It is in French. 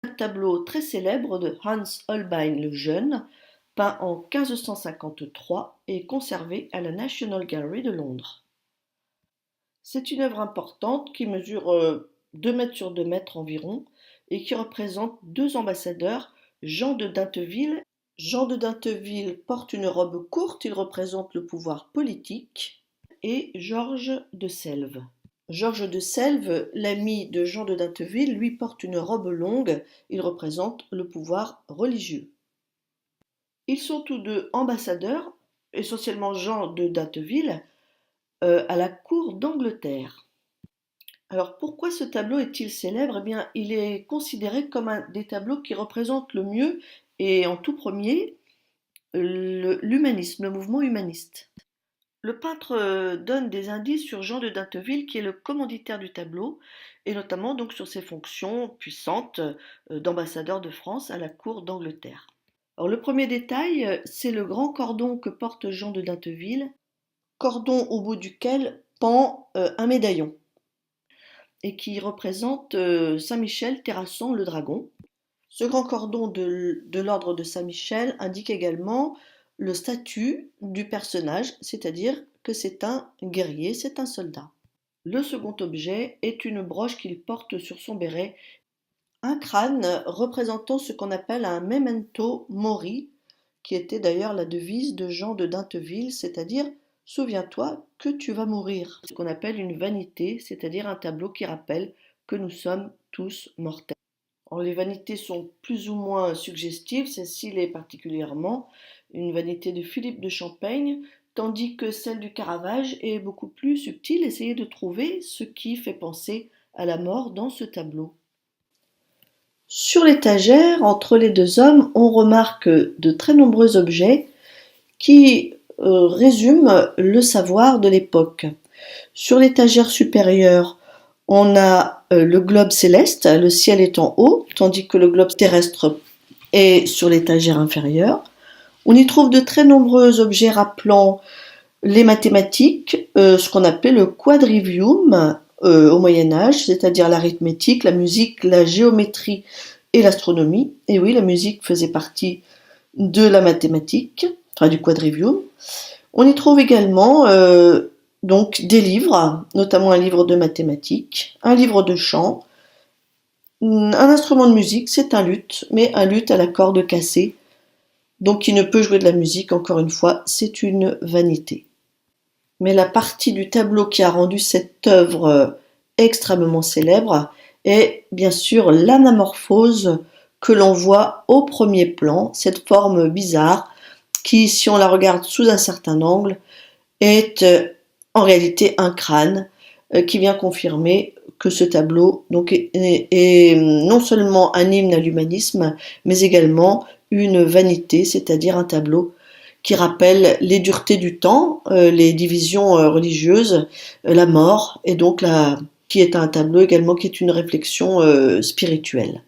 Un tableau très célèbre de Hans Holbein le Jeune, peint en 1553 et conservé à la National Gallery de Londres. C'est une œuvre importante qui mesure 2 mètres sur 2 mètres environ et qui représente deux ambassadeurs, Jean de Dinteville. Jean de Dinteville porte une robe courte, il représente le pouvoir politique, et Georges de Selve. Georges de Selve, l'ami de Jean de Dinteville, lui porte une robe longue, il représente le pouvoir religieux. Ils sont tous deux ambassadeurs, essentiellement Jean de Dinteville, à la cour d'Angleterre. Alors pourquoi ce tableau est-il célèbre? Eh bien, il est considéré comme un des tableaux qui représente le mieux et en tout premier l'humanisme, le mouvement humaniste. Le peintre donne des indices sur Jean de Dinteville qui est le commanditaire du tableau et notamment donc sur ses fonctions puissantes d'ambassadeur de France à la cour d'Angleterre. Alors le premier détail, c'est le grand cordon que porte Jean de Dinteville, cordon au bout duquel pend un médaillon et qui représente Saint-Michel terrassant le dragon. Ce grand cordon de l'ordre de Saint-Michel indique également le statut du personnage, c'est-à-dire que c'est un guerrier, c'est un soldat. Le second objet est une broche qu'il porte sur son béret, un crâne représentant ce qu'on appelle un memento mori, qui était d'ailleurs la devise de Jean de Dinteville, c'est-à-dire « souviens-toi que tu vas mourir », ce qu'on appelle une vanité, c'est-à-dire un tableau qui rappelle que nous sommes tous mortels. Alors, les vanités sont plus ou moins suggestives, celle-ci l'est particulièrement, une vanité de Philippe de Champaigne, tandis que celle du Caravage est beaucoup plus subtile. Essayez de trouver ce qui fait penser à la mort dans ce tableau. Sur l'étagère, entre les deux hommes, on remarque de très nombreux objets qui résument le savoir de l'époque. Sur l'étagère supérieure, on a le globe céleste, le ciel est en haut, tandis que le globe terrestre est sur l'étagère inférieure. On y trouve de très nombreux objets rappelant les mathématiques, ce qu'on appelait le quadrivium au Moyen-Âge, c'est-à-dire l'arithmétique, la musique, la géométrie et l'astronomie. Et oui, la musique faisait partie de la mathématique, enfin du quadrivium. On y trouve également donc des livres, notamment un livre de mathématiques, un livre de chant, un instrument de musique, c'est un luth, mais un luth à la corde cassée, donc qui ne peut jouer de la musique, encore une fois, c'est une vanité. Mais la partie du tableau qui a rendu cette œuvre extrêmement célèbre est bien sûr l'anamorphose que l'on voit au premier plan, cette forme bizarre qui, si on la regarde sous un certain angle, est en réalité un crâne qui vient confirmer que ce tableau donc, est non seulement un hymne à l'humanisme, mais également une vanité, c'est-à-dire un tableau qui rappelle les duretés du temps, les divisions religieuses, la mort, et donc qui est un tableau également qui est une réflexion spirituelle.